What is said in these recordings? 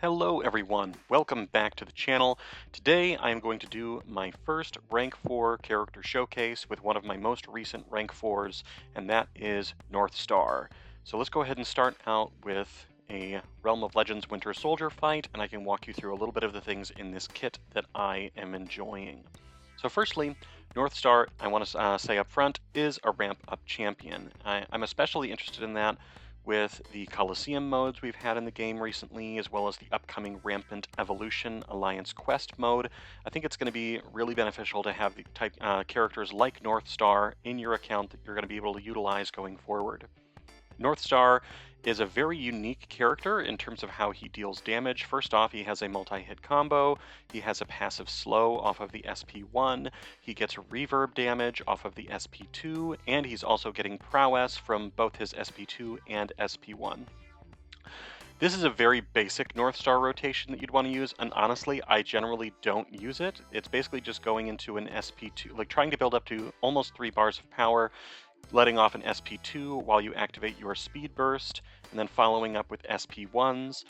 Hello everyone, welcome back to the channel. Today I am going to do my first rank 4 character showcase with one of my most recent rank 4s, and that is Northstar. So let's go ahead and start out with a Realm of Legends Winter Soldier fight, and I can walk you through a little bit of the things in this kit that I am enjoying. So firstly, Northstar, I want to say up front, is a ramp up champion. I'm especially interested in that with the Coliseum modes we've had in the game recently, as well as the upcoming Rampant Evolution Alliance Quest mode. I think it's going to be really beneficial to have the type characters like Northstar in your account that you're going to be able to utilize going forward. Northstar is a very unique character in terms of how he deals damage. First off, he has a multi-hit combo, he has a passive slow off of the SP1, he gets reverb damage off of the SP2, and he's also getting prowess from both his SP2 and SP1. This is a very basic Northstar rotation that you'd want to use, and honestly, I generally don't use it. It's basically just going into an SP2, like trying to build up to almost 3 bars of power, letting off an SP2 while you activate your Speed Burst, and then following up with SP1s.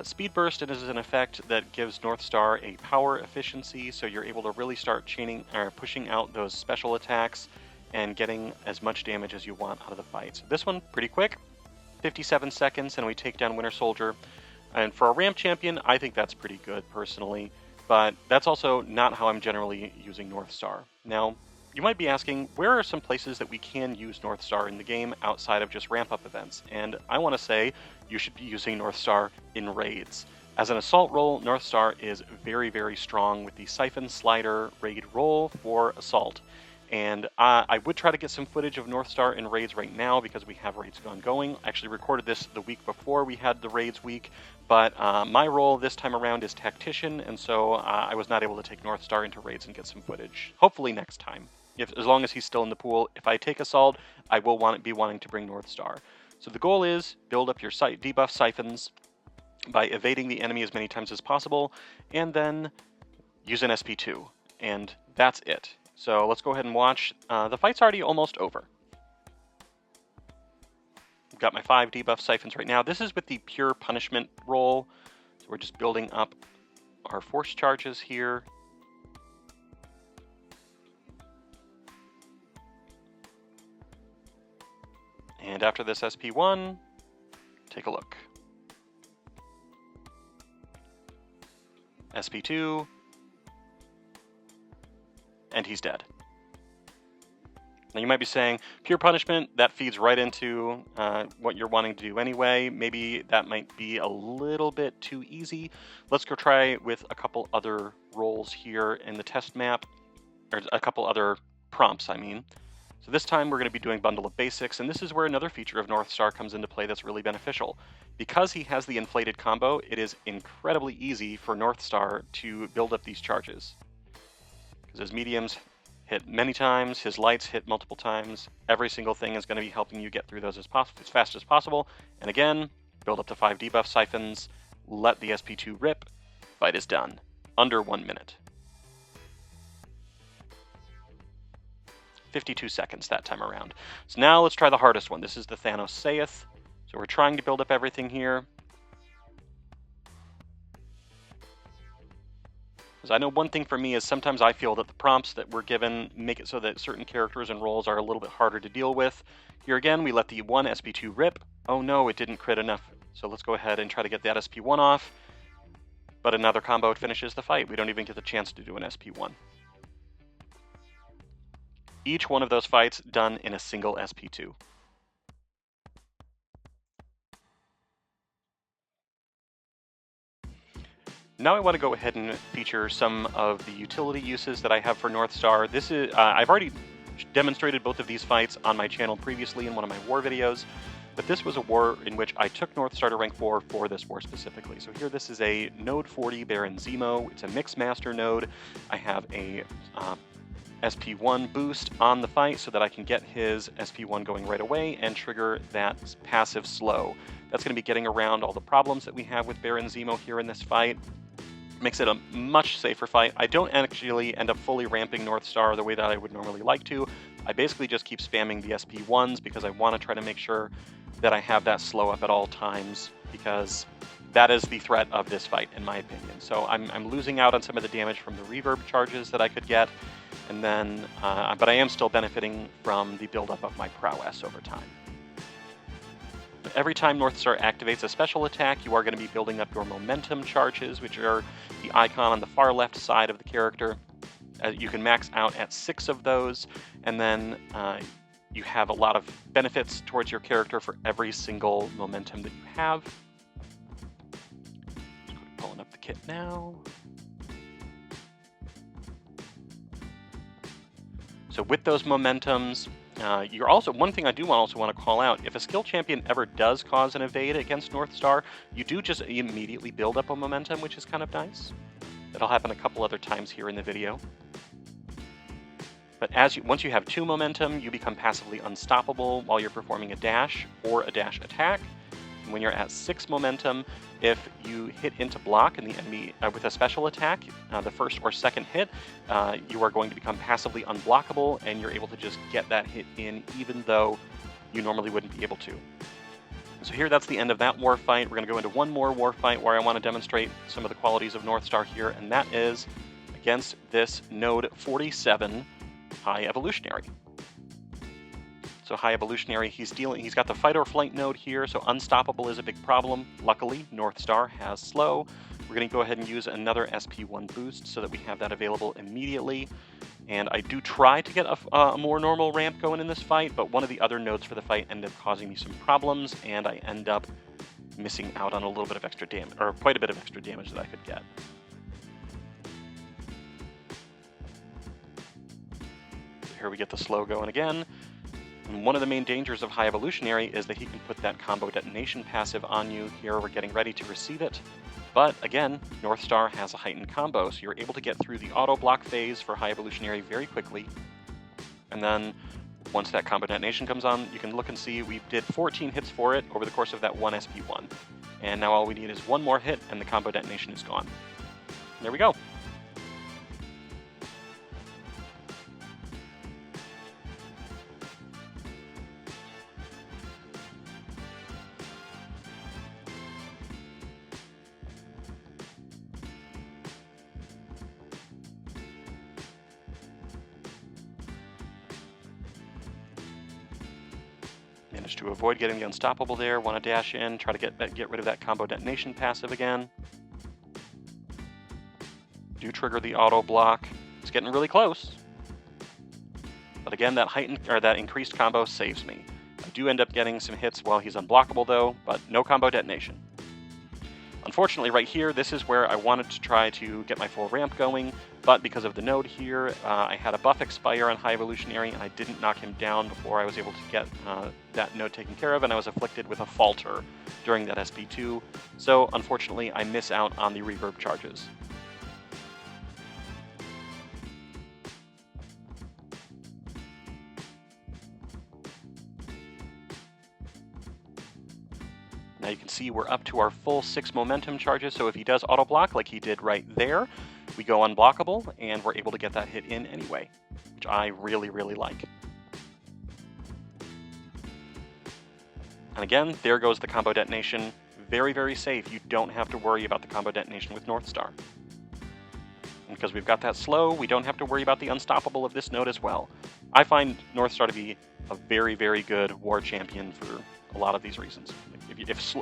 Speed Burst is an effect that gives Northstar a power efficiency, so you're able to really start pushing out those special attacks and getting as much damage as you want out of the fight. So this one, pretty quick, 57 seconds, and we take down Winter Soldier. And for a ramp champion, I think that's pretty good, personally, but that's also not how I'm generally using Northstar. Now, you might be asking, where are some places that we can use Northstar in the game outside of just ramp-up events? And I want to say you should be using Northstar in raids. As an assault role, Northstar is very, very strong with the Siphon Slider raid role for assault. And I would try to get some footage of Northstar in raids right now because we have raids ongoing. I actually recorded this the week before we had the raids week, but my role this time around is Tactician, and so I was not able to take Northstar into raids and get some footage. Hopefully next time. As long as he's still in the pool. If I take Assault, I will be wanting to bring Northstar. So the goal is build up your debuff siphons by evading the enemy as many times as possible, and then use an SP2, and that's it. So let's go ahead and watch. The fight's already almost over. I've got my 5 debuff siphons right now. This is with the Pure Punishment role, so we're just building up our force charges here. And after this SP1, take a look. SP2, and he's dead. Now you might be saying, Pure Punishment, that feeds right into what you're wanting to do anyway. Maybe that might be a little bit too easy. Let's go try with a couple other roles here in the test map, or a couple other prompts, I mean. So this time we're going to be doing Bundle of Basics, and this is where another feature of Northstar comes into play that's really beneficial. Because he has the inflated combo, it is incredibly easy for Northstar to build up these charges. Because his mediums hit many times, his lights hit multiple times, every single thing is going to be helping you get through those as fast as possible. And again, build up to 5 debuff siphons, let the SP2 rip, fight is done. Under 1 minute. 52 seconds that time around. So now let's try the hardest one. This is the Thanos Saith. So we're trying to build up everything here. Because I know one thing for me is sometimes I feel that the prompts that we're given make it so that certain characters and roles are a little bit harder to deal with. Here again, we let the 1 SP2 rip. Oh no, it didn't crit enough. So let's go ahead and try to get that SP1 off. But another combo finishes the fight. We don't even get the chance to do an SP1. Each one of those fights done in a single SP2. Now I want to go ahead and feature some of the utility uses that I have for Northstar. This is I've already demonstrated both of these fights on my channel previously in one of my war videos, but this was a war in which I took Northstar to rank 4 for this war specifically. So here this is a node 40 Baron Zemo. It's a Mix Master node. I have a SP1 boost on the fight so that I can get his SP1 going right away and trigger that passive slow. That's going to be getting around all the problems that we have with Baron Zemo here in this fight. Makes it a much safer fight. I don't actually end up fully ramping Northstar the way that I would normally like to. I basically just keep spamming the SP1s because I want to try to make sure that I have that slow up at all times, because that is the threat of this fight, in my opinion. So I'm losing out on some of the damage from the reverb charges that I could get, and then, but I am still benefiting from the buildup of my prowess over time. Every time Northstar activates a special attack, you are going to be building up your momentum charges, which are the icon on the far left side of the character. You can max out at 6 of those, and then you have a lot of benefits towards your character for every single momentum that you have. Pulling up the kit now. So with those momentums, you're also, one thing I do also want to call out, if a skill champion ever does cause an evade against Northstar, you do just immediately build up a momentum, which is kind of nice. That'll happen a couple other times here in the video. But once you have 2 momentum, you become passively unstoppable while you're performing a dash or a dash attack. And when you're at 6 momentum, if you hit into block and the enemy with a special attack, the first or second hit, you are going to become passively unblockable, and you're able to just get that hit in even though you normally wouldn't be able to. So here, that's the end of that war fight. We're going to go into one more war fight where I want to demonstrate some of the qualities of Northstar here, and that is against this node 47 High Evolutionary. So High Evolutionary, he's got the fight or flight node here, so unstoppable is a big problem. Luckily, Northstar has slow. We're going to go ahead and use another SP1 boost so that we have that available immediately. And I do try to get a more normal ramp going in this fight, but one of the other nodes for the fight ended up causing me some problems, and I end up missing out on a little bit of extra damage, or quite a bit of extra damage that I could get. So here we get the slow going again. And one of the main dangers of High Evolutionary is that he can put that combo detonation passive on you. Here we're getting ready to receive it. But again, Northstar has a heightened combo, so you're able to get through the auto block phase for High Evolutionary very quickly. And then once that combo detonation comes on, you can look and see we did 14 hits for it over the course of that one SP1. And now all we need is one more hit and the combo detonation is gone. There we go. Managed to avoid getting the unstoppable there. Want to dash in, try to get rid of that combo detonation passive again. Do trigger the auto block. It's getting really close. But again, that increased combo saves me. I do end up getting some hits while he's unblockable though, but no combo detonation. Unfortunately, right here, this is where I wanted to try to get my full ramp going, but because of the node here, I had a buff expire on High Evolutionary, and I didn't knock him down before I was able to get that node taken care of, and I was afflicted with a falter during that SP2, so unfortunately, I miss out on the reverb charges. Now you can see we're up to our full 6 momentum charges, so if he does auto block like he did right there, we go unblockable, and we're able to get that hit in anyway, which I really, really like. And again, there goes the combo detonation. Very, very safe. You don't have to worry about the combo detonation with Northstar. And because we've got that slow, we don't have to worry about the unstoppable of this node as well. I find Northstar to be a very, very good war champion for a lot of these reasons.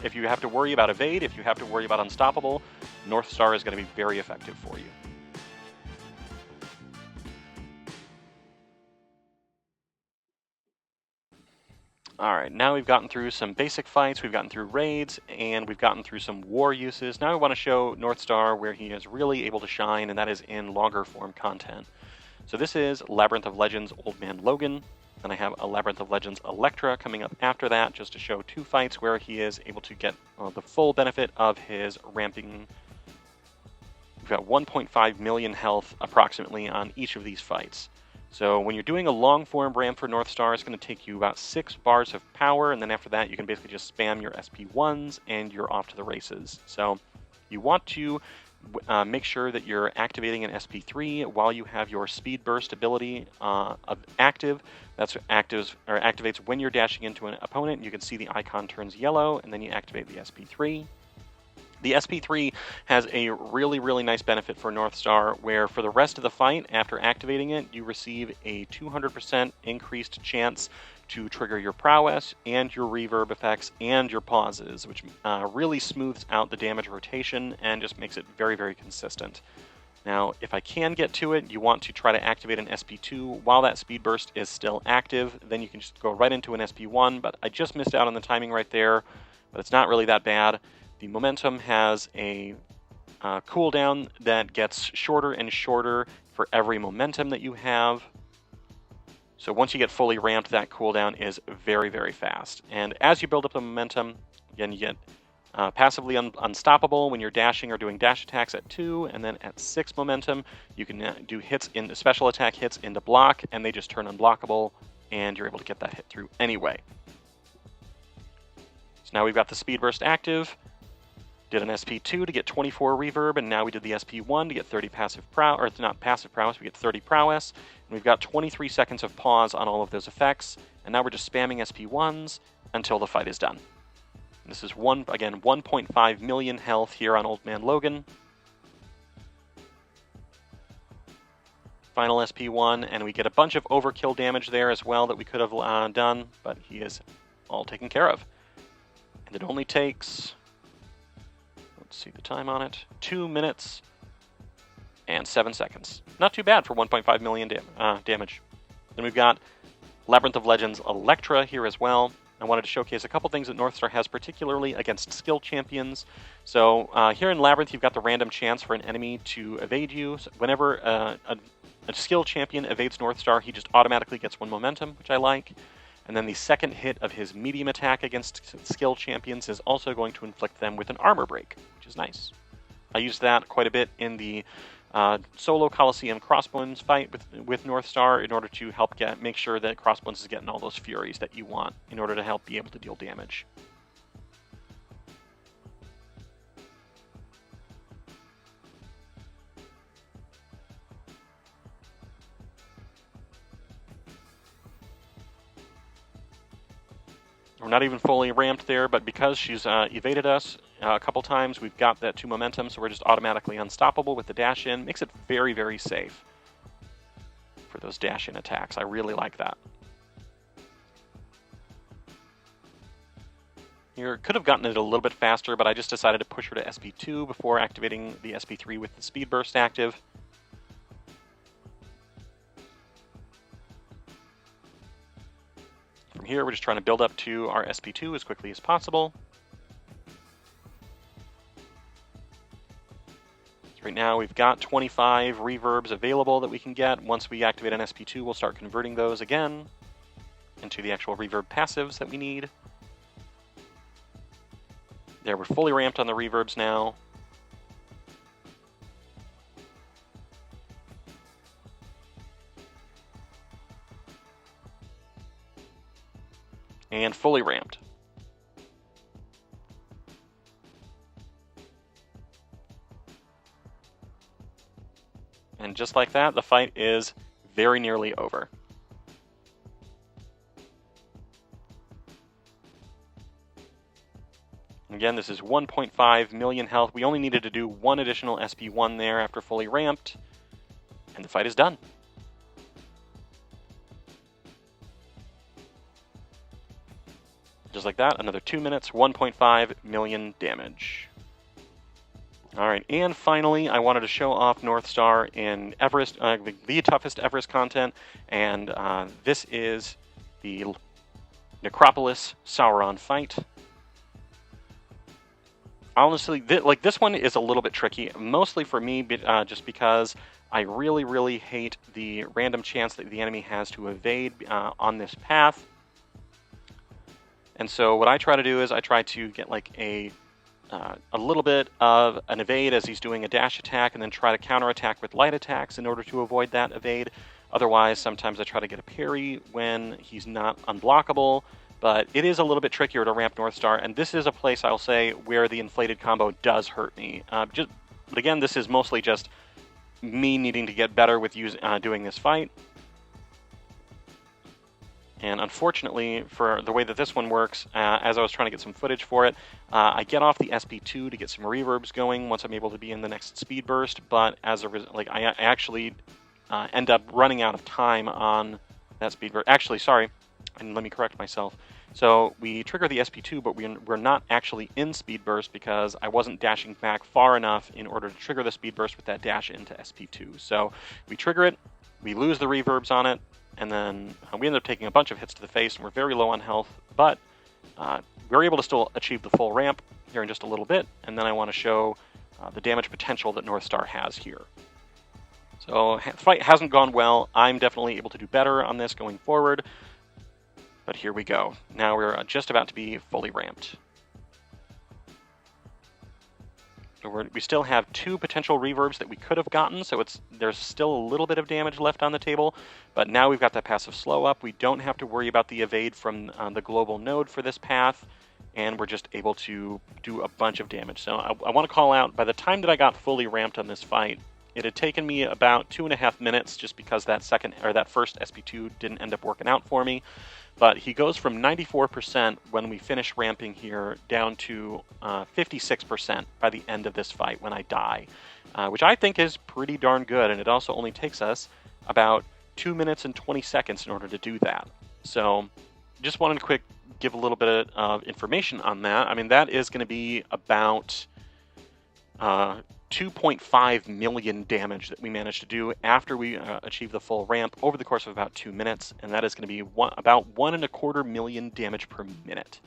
If you have to worry about evade, if you have to worry about unstoppable, Northstar is going to be very effective for you. Alright, now we've gotten through some basic fights, we've gotten through raids, and we've gotten through some war uses. Now I want to show Northstar where he is really able to shine, and that is in longer form content. So this is Labyrinth of Legends Old Man Logan. Then I have a Labyrinth of Legends Electra coming up after that, just to show 2 fights where he is able to get the full benefit of his ramping. We've got 1.5 million health approximately on each of these fights. So when you're doing a long form ramp for Northstar, it's going to take you about 6 bars of power, and then after that you can basically just spam your SP1s and you're off to the races. So you want to make sure that you're activating an SP3 while you have your speed burst ability active. That's activates when you're dashing into an opponent. You can see the icon turns yellow, and then you activate the SP3. The SP3 has a really, really nice benefit for Northstar, where for the rest of the fight, after activating it, you receive a 200% increased chance to trigger your prowess and your reverb effects and your pauses, which really smooths out the damage rotation and just makes it very, very consistent. Now, if I can get to it, you want to try to activate an SP2 while that speed burst is still active. Then you can just go right into an SP1, but I just missed out on the timing right there, but it's not really that bad. The momentum has a cooldown that gets shorter and shorter for every momentum that you have. So once you get fully ramped, that cooldown is very, very fast. And as you build up the momentum, again, you get passively unstoppable when you're dashing or doing dash attacks at 2, and then at 6 momentum, you can do hits in special attack hits into block, and they just turn unblockable, and you're able to get that hit through anyway. So now we've got the speed burst active. Did an SP2 to get 24 reverb, and now we did the SP1 to get 30 passive prowess, or it's not passive prowess, we get 30 prowess, and we've got 23 seconds of pause on all of those effects, and now we're just spamming SP1s until the fight is done. This is, again, 1.5 million health here on Old Man Logan. Final SP1, and we get a bunch of overkill damage there as well that we could have done, but he is all taken care of. And it only takes, let's see the time on it, 2 minutes and 7 seconds. Not too bad for 1.5 million damage. Then we've got Labyrinth of Legends Electra here as well. I wanted to showcase a couple things that Northstar has, particularly against skill champions. So here in Labyrinth, you've got the random chance for an enemy to evade you. So whenever a skill champion evades Northstar, he just automatically gets 1 momentum, which I like. And then the second hit of his medium attack against skill champions is also going to inflict them with an armor break, which is nice. I used that quite a bit in the solo Coliseum Crossbones fight with Northstar in order to help make sure that Crossbones is getting all those furies that you want in order to help be able to deal damage. We're not even fully ramped there, but because she's evaded us a couple times, we've got that 2 momentum, so we're just automatically unstoppable with the dash in. Makes it very, very safe for those dash in attacks. I really like that. Here, could have gotten it a little bit faster, but I just decided to push her to SP2 before activating the SP3 with the speed burst active. From here, we're just trying to build up to our SP2 as quickly as possible. So right now, we've got 25 reverbs available that we can get. Once we activate an SP2, we'll start converting those again into the actual reverb passives that we need. There, we're fully ramped on the reverbs now. And fully ramped. And just like that, the fight is very nearly over. Again, this is 1.5 million health. We only needed to do 1 additional SP1 there after fully ramped, and the fight is done. Just like that, another 2 minutes, 1.5 million damage. All right, and finally, I wanted to show off Northstar in Everest, the toughest Everest content, and this is the Necropolis Sauron fight. Honestly, this one is a little bit tricky, mostly for me, just because I really, really hate the random chance that the enemy has to evade on this path. And so what I try to do is I try to get like a little bit of an evade as he's doing a dash attack, and then try to counterattack with light attacks in order to avoid that evade. Otherwise, sometimes I try to get a parry when he's not unblockable, but it is a little bit trickier to ramp Northstar, and this is a place, I'll say, where the inflated combo does hurt me. But again, this is mostly just me needing to get better with doing this fight. And unfortunately, for the way that this one works, as I was trying to get some footage for it, I get off the SP2 to get some reverbs going once I'm able to be in the next speed burst. But as a result, I actually end up running out of time on that speed burst. Actually, sorry, and let me correct myself. So we trigger the SP2, but we're not actually in speed burst because I wasn't dashing back far enough in order to trigger the speed burst with that dash into SP2. So we trigger it, we lose the reverbs on it, and then we end up taking a bunch of hits to the face, and we're very low on health, but we're able to still achieve the full ramp here in just a little bit, and then I want to show the damage potential that Northstar has here. So the fight hasn't gone well. I'm definitely able to do better on this going forward, but here we go. Now we're just about to be fully ramped. We still have 2 potential reverbs that we could have gotten, so there's still a little bit of damage left on the table, but now we've got that passive slow up. We don't have to worry about the evade from the global node for this path, and we're just able to do a bunch of damage. So I want to call out, by the time that I got fully ramped on this fight, it had taken me about 2.5 minutes just because that first SP2 didn't end up working out for me. But he goes from 94% when we finish ramping here down to 56% by the end of this fight when I die, which I think is pretty darn good. And it also only takes us about 2 minutes and 20 seconds in order to do that. So just wanted to give a little bit of information on that. I mean, that is going to be about 2.5 million damage that we managed to do after we achieve the full ramp over the course of about 2 minutes, and that is going to be about 1.25 million damage per minute.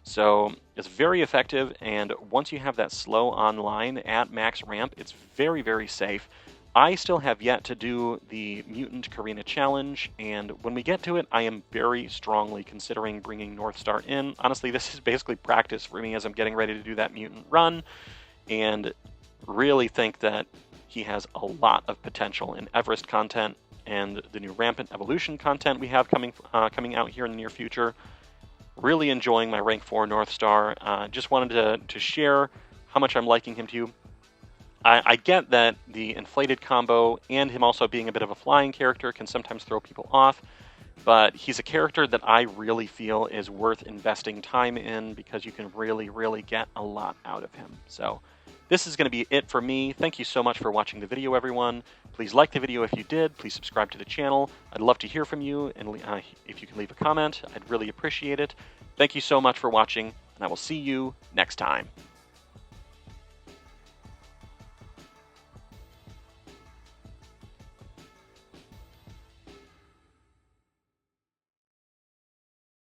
So it's very effective, and once you have that slow online at max ramp, it's very, very safe. I still have yet to do the Mutant Karina Challenge, and when we get to it, I am very strongly considering bringing Northstar in. Honestly, this is basically practice for me as I'm getting ready to do that Mutant run, and really think that he has a lot of potential in Everest content and the new Rampant Evolution content we have coming out here in the near future. Really enjoying my rank 4 Northstar. Just wanted to share how much I'm liking him to you. I get that the inflated combo and him also being a bit of a flying character can sometimes throw people off, but he's a character that I really feel is worth investing time in because you can really, really get a lot out of him. So this is going to be it for me. Thank you so much for watching the video, everyone. Please like the video if you did. Please subscribe to the channel. I'd love to hear from you, and if you can leave a comment, I'd really appreciate it. Thank you so much for watching, and I will see you next time.